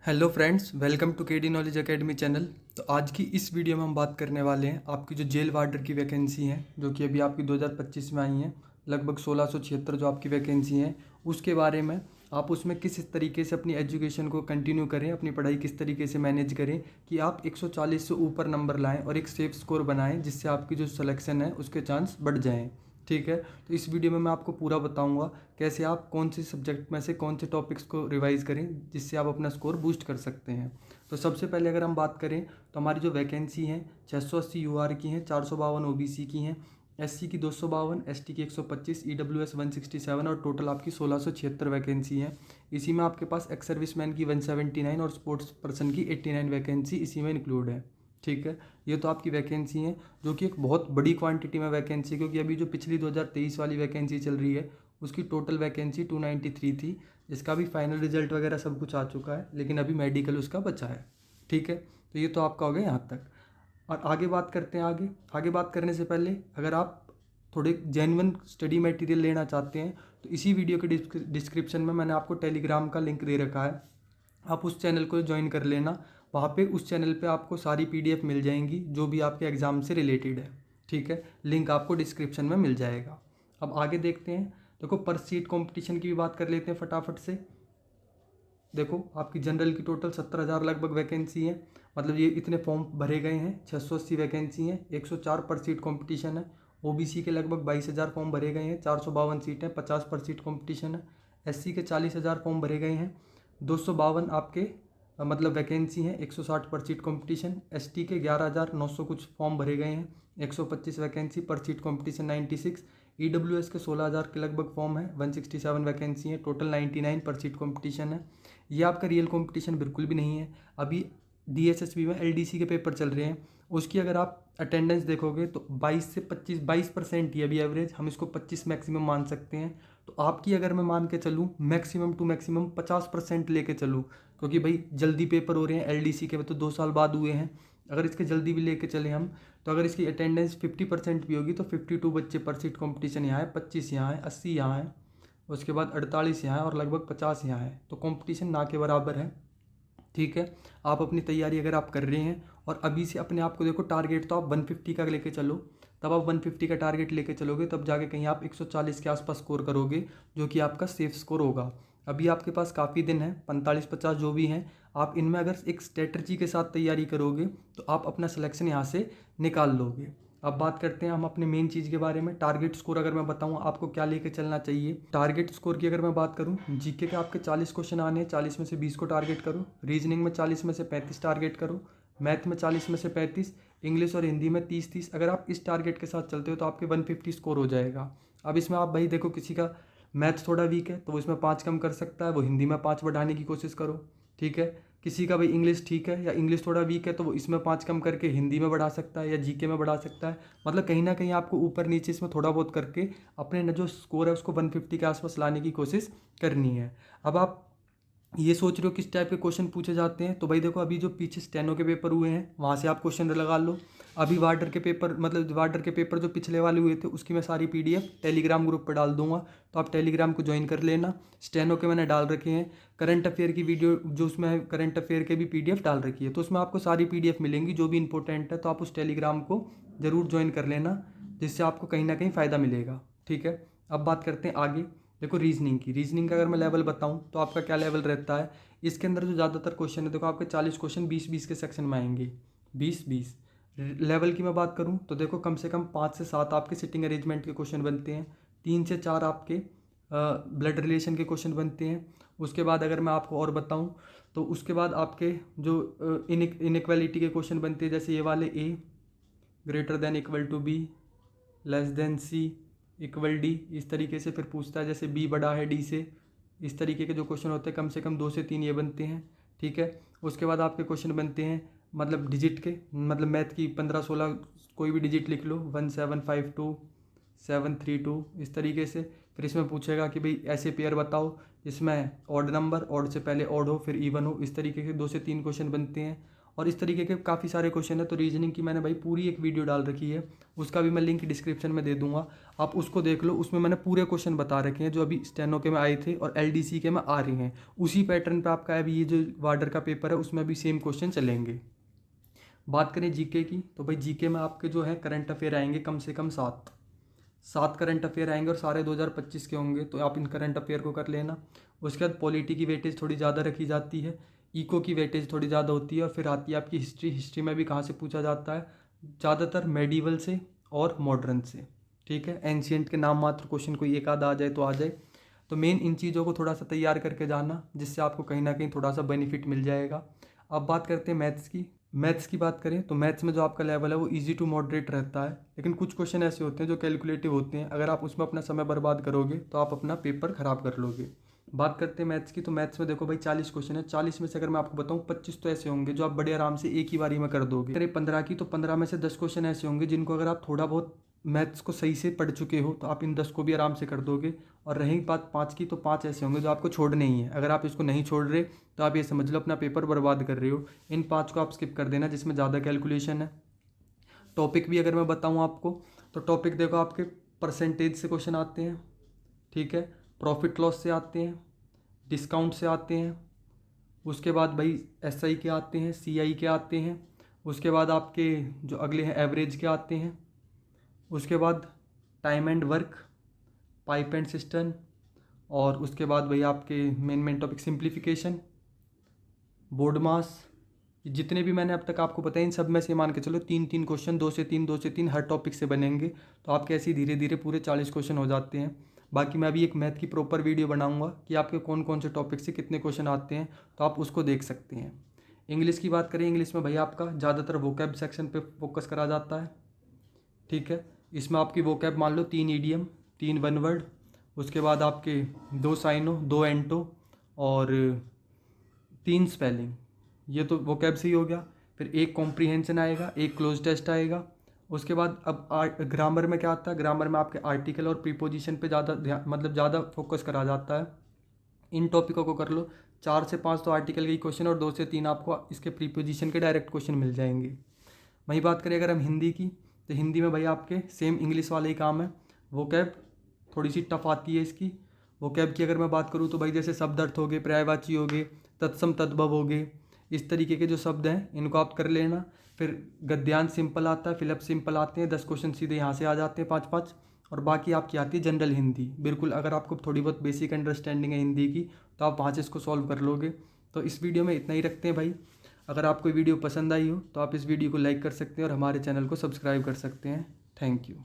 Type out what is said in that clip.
Hello friends, welcome to KD knowledge academy channel. तो आज की इस वीडियो में हम बात करने वाले हैं आपकी जो जेल वार्डर की वैकेंसी है, जो कि अभी आपकी 2025 में आई हैं। लगभग 1676 जो आपकी वैकेंसी है, उसके बारे में आप उसमें किस तरीके से अपनी एजुकेशन को कंटिन्यू करें, अपनी पढ़ाई किस तरीके से मैनेज करें कि आप 140 से ऊपर नंबर लाएँ और एक सेफ स्कोर बनाएँ, जिससे आपकी जो सिलेक्शन है उसके चांस बढ़ जाएँ। ठीक है, तो इस वीडियो में मैं आपको पूरा बताऊंगा कैसे आप कौन से सब्जेक्ट में से कौन से टॉपिक्स को रिवाइज करें, जिससे आप अपना स्कोर बूस्ट कर सकते हैं। तो सबसे पहले अगर हम बात करें तो हमारी जो वैकेंसी है 680 यूआर की हैं, 452 ओबीसी की हैं, एससी की 252, एसटी की 125, ईडब्ल्यूएस 167 और टोटल आपकी 1676 वैकेंसी है। इसी में आपके पास एक्स सर्विसमैन की 179 और स्पोर्ट्स पर्सन की 89 वैकेंसी इसी में इंक्लूड है। ठीक है, ये तो आपकी वैकेंसी है, जो कि एक बहुत बड़ी क्वांटिटी में वैकेंसी है, क्योंकि अभी जो पिछली 2023 वाली वैकेंसी चल रही है उसकी टोटल वैकेंसी 293 थी, जिसका भी फाइनल रिजल्ट वगैरह सब कुछ आ चुका है, लेकिन अभी मेडिकल उसका बचा है। ठीक है, तो ये तो आपका हो गया यहाँ तक। और आगे बात करते हैं। आगे बात करने से पहले अगर आप थोड़े जेन्युइन स्टडी मटेरियल लेना चाहते हैं तो इसी वीडियो के डिस्क्रिप्शन में मैंने आपको टेलीग्राम का लिंक दे रखा है, आप उस चैनल को ज्वाइन कर लेना। वहाँ पे उस चैनल पे आपको सारी पीडीएफ मिल जाएंगी जो भी आपके एग्ज़ाम से रिलेटेड है। ठीक है, लिंक आपको डिस्क्रिप्शन में मिल जाएगा। अब आगे देखते हैं। देखो, पर सीट कंपटीशन की भी बात कर लेते हैं फटाफट से। देखो, आपकी जनरल की टोटल 70,000 लगभग वैकेंसी है, मतलब ये इतने फॉर्म भरे गए हैं। 680 वैकेंसी हैं, 104 पर सीट कंपटीशन है। ओबीसी के लगभग 22,000 फॉर्म भरे गए हैं, 452 सीटें, 50 पर सीट कंपटीशन है। एससी के 40,000 फॉर्म भरे गए हैं, 252 आपके मतलब वैकेंसी हैं, 160 पर सीट कंपटीशन। एसटी के 11,900 कुछ फॉर्म भरे गए हैं, 125 वैकेंसी, पर सीट कंपटीशन 96। ईडब्ल्यूएस के 16,000 के लगभग फॉर्म है, 167 वैकेंसी है, टोटल 99 पर सीट कंपटीशन है। ये आपका रियल कंपटीशन बिल्कुल भी नहीं है। अभी डीएसएसबी में एलडीसी के पेपर चल रहे हैं, उसकी अगर आप अटेंडेंस देखोगे तो 22% ही अभी एवरेज, हम इसको 25 मैक्सिमम मान सकते हैं। तो आपकी अगर मैं मान के चलूँ मैक्सिमम टू मैक्सिमम 50% लेके चलूँ, क्योंकि भाई जल्दी पेपर हो रहे हैं एलडीसी के, तो 2 साल बाद हुए हैं। अगर इसके जल्दी भी लेके चले हम, तो अगर इसकी अटेंडेंस 50% भी होगी तो 52 बच्चे पर सीट कॉम्पिटिशन यहाँ है, 25 यहाँ है, 80 यहाँ है, उसके बाद 48 यहाँ है और लगभग 50 यहाँ है। तो कंपटीशन ना के बराबर है। ठीक है, आप अपनी तैयारी अगर आप कर रहे हैं और अभी से अपने आप को देखो, टारगेट तो आप 150 का लेके चलो, तब आप 150 का टारगेट लेके चलोगे, तब जाके कहीं आप 140 के आसपास स्कोर करोगे, जो कि आपका सेफ स्कोर होगा। अभी आपके पास काफ़ी दिन है, 45-50 जो भी हैं, आप इनमें अगर एक स्ट्रेटजी के साथ तैयारी करोगे तो आप अपना सिलेक्शन यहाँ से निकाल लोगे। अब बात करते हैं हम अपने मेन चीज़ के बारे में, टारगेट स्कोर। अगर मैं बताऊँ आपको क्या लेके चलना चाहिए टारगेट स्कोर की, अगर मैं बात करूँ, जीके के आपके 40 क्वेश्चन आने हैं, 40 में से 20 को टारगेट करो। रीजनिंग में 40 में से 35 टारगेट करो। मैथ में 40 में से 35, इंग्लिश और हिंदी में 30-30। अगर आप इस टारगेट के साथ चलते हो तो आपके 150 स्कोर हो जाएगा। अब इसमें आप भाई देखो, किसी का मैथ थोड़ा वीक है तो वो इसमें 5 कम कर सकता है, वो हिंदी में 5 बढ़ाने की कोशिश करो। ठीक है, किसी का भाई इंग्लिश ठीक है या इंग्लिश थोड़ा वीक है तो वो इसमें 5 कम करके हिंदी में बढ़ा सकता है या जीके में बढ़ा सकता है। मतलब कहीं ना कहीं आपको ऊपर नीचे इसमें थोड़ा बहुत करके अपने जो स्कोर है उसको 150 के आसपास लाने की कोशिश करनी है। अब आप ये सोच रहे हो किस टाइप के क्वेश्चन पूछे जाते हैं, तो भाई देखो, अभी जो पीछे स्टेनो के पेपर हुए हैं वहाँ से आप क्वेश्चन लगा लो। अभी वार्डर के पेपर, मतलब वार्डर के पेपर जो पिछले वाले हुए थे उसकी मैं सारी पीडीएफ टेलीग्राम ग्रुप पर डाल दूंगा, तो आप टेलीग्राम को ज्वाइन कर लेना। स्टेनो के मैंने डाल रखे हैं, करंट अफेयर की वीडियो जो उसमें है, करंट अफेयर के भी पीडीएफ डाल रखी है, तो उसमें आपको सारी पीडीएफ मिलेंगी जो भी इंपॉर्टेंट है। तो आप उस टेलीग्राम को ज़रूर ज्वाइन कर लेना, जिससे आपको कहीं ना कहीं फ़ायदा मिलेगा। ठीक है, अब बात करते हैं आगे। देखो, रीजनिंग का अगर मैं लेवल बताऊं तो आपका क्या लेवल रहता है। इसके अंदर जो ज़्यादातर क्वेश्चन है, देखो आपके 40 क्वेश्चन 20-20 के सेक्शन में आएंगे, 20-20। लेवल की मैं बात करूं तो देखो, कम से कम 5 से 7 आपके सिटिंग अरेंजमेंट के क्वेश्चन बनते हैं, 3 से 4 आपके ब्लड रिलेशन के क्वेश्चन बनते हैं। उसके बाद अगर मैं आपको और बताऊं तो उसके बाद आपके जो इनइक्वालिटी के क्वेश्चन बनते हैं, जैसे ये वाले, A greater than equal to B, less than C, equal D, इस तरीके से फिर पूछता है, जैसे बी बड़ा है डी से। इस तरीके के जो क्वेश्चन होते हैं, कम से कम 2 से 3 ये बनते हैं। ठीक है, उसके बाद आपके क्वेश्चन बनते हैं मतलब डिजिट के, मतलब मैथ की 15-16 कोई भी डिजिट लिख लो, 1752, 732, इस तरीके से। फिर इसमें पूछेगा कि भाई ऐसे पेयर बताओ जिसमें ऑड नंबर, ऑड से पहले ऑड हो फिर इवन हो, इस तरीके के 2 से 3 क्वेश्चन बनते हैं। और इस तरीके के काफ़ी सारे क्वेश्चन है। तो रीजनिंग की मैंने भाई पूरी एक वीडियो डाल रखी है, उसका भी मैं लिंक डिस्क्रिप्शन में दे दूंगा, आप उसको देख लो। उसमें मैंने पूरे क्वेश्चन बता रखे हैं जो अभी स्टेनो के में आए थे और LDC के में आ रहे हैं। उसी पैटर्न पे आपका अभी ये जो वार्डर का पेपर है उसमें भी सेम क्वेश्चन चलेंगे। बात करें जीके की, तो भाई जीके में आपके जो है करंट अफेयर आएंगे कम से कम 7 करंट अफेयर आएंगे और सारे 2025 के होंगे, तो आप इन करंट अफेयर को कर लेना। उसके बाद पॉलिटी की वेटेज थोड़ी ज़्यादा रखी जाती है, इको की वेटेज थोड़ी ज़्यादा होती है, और फिर आती है आपकी हिस्ट्री में भी कहाँ से पूछा जाता है, ज़्यादातर मेडिवल से और मॉडर्न से। ठीक है, एंशियंट के नाम मात्र क्वेश्चन कोई एक आधा आ जाए तो आ जाए। तो मेन इन चीज़ों को थोड़ा सा तैयार करके जाना, जिससे आपको कहीं ना कहीं थोड़ा सा बेनिफिट मिल जाएगा। अब बात करते हैं मैथ्स की बात करें तो मैथ्स में जो आपका लेवल है वो इजी टू मॉडरेट रहता है, लेकिन कुछ क्वेश्चन ऐसे होते हैं जो कैलकुलेटिव होते हैं, अगर आप उसमें अपना समय बर्बाद करोगे तो आप अपना पेपर खराब कर लोगे। बात करते हैं मैथ्स की, तो मैथ्स में देखो भाई 40 क्वेश्चन है, 40 में से अगर मैं आपको बताऊं 25 तो ऐसे होंगे जो आप बड़े आराम से एक ही बारी में कर दोगे। अगर 15 की, तो 15 में से 10 क्वेश्चन ऐसे होंगे जिनको अगर आप थोड़ा बहुत मैथ्स को सही से पढ़ चुके हो तो आप इन 10 को भी आराम से कर दोगे। और रही बात 5 की, तो 5 ऐसे होंगे जो आपको छोड़ने ही है, अगर आप इसको नहीं छोड़ रहे तो आप ये समझ लो अपना पेपर बर्बाद कर रहे हो। इन 5 को आप स्किप कर देना जिसमें ज़्यादा कैलकुलेशन है। टॉपिक भी अगर मैं बताऊँ आपको, तो टॉपिक देखो आपके परसेंटेज से क्वेश्चन आते हैं, ठीक है, प्रॉफिट लॉस से आते हैं, डिस्काउंट से आते हैं, उसके बाद भाई SI के आते हैं, CI के आते हैं, उसके बाद आपके जो अगले हैं एवरेज के आते हैं, उसके बाद time and work, pipe and system, और उसके बाद भाई आपके मेन टॉपिक सिंप्लीफिकेशन, बोर्ड मास। जितने भी मैंने अब तक आपको बताया इन सब में से मान के चलो 3-3 क्वेश्चन, 2 से 3 हर टॉपिक से बनेंगे, तो आपके ऐसे धीरे धीरे पूरे 40 क्वेश्चन हो जाते हैं। बाकी मैं अभी एक मैथ की प्रॉपर वीडियो बनाऊंगा कि आपके कौन कौन से टॉपिक से कितने क्वेश्चन आते हैं, तो आप उसको देख सकते हैं। इंग्लिश की बात करें, इंग्लिश में भाई आपका ज़्यादातर वोकैब सेक्शन पे फोकस करा जाता है। ठीक है, इसमें आपकी वोकैब मान लो 3 ईडियम, 3 वन वर्ड, उसके बाद आपके 2 साइनो, 2 एंटो और 3 स्पेलिंग, ये तो वोकैब से ही हो गया। फिर एक कॉम्प्रीहेंशन आएगा, एक क्लोज टेस्ट आएगा। उसके बाद अब ग्रामर में क्या आता है, ग्रामर में आपके आर्टिकल और प्रीपोजिशन पे ज़्यादा मतलब ज़्यादा फोकस करा जाता है। इन टॉपिकों को कर लो, 4 से 5 तो आर्टिकल के ही क्वेश्चन और 2 से 3 आपको इसके प्रीपोजिशन के डायरेक्ट क्वेश्चन मिल जाएंगे। वहीं बात करें अगर हम हिंदी की, तो हिंदी में भाई आपके सेम इंग्लिश वाले ही काम है। वोकैब थोड़ी सी टफ आती है इसकी। वोकैब की अगर मैं बात करूँ तो भाई जैसे शब्द अर्थ हो गए, पर्यायवाची हो गए, तत्सम तद्भव हो गए, इस तरीके के जो शब्द हैं इनको आप कर लेना। फिर गद्यांश सिंपल आता है, फिलअप सिंपल आते हैं, 10 क्वेश्चन सीधे यहाँ से आ जाते हैं 5-5। और बाकी आपकी आती है जनरल हिंदी, बिल्कुल अगर आपको थोड़ी बहुत बेसिक अंडरस्टैंडिंग है हिंदी की तो आप वहाँ से इसको सॉल्व कर लोगे। तो इस वीडियो में इतना ही रखते हैं भाई। अगर आपको वीडियो पसंद आई हो तो आप इस वीडियो को लाइक कर सकते हैं और हमारे चैनल को सब्सक्राइब कर सकते हैं। Thank you.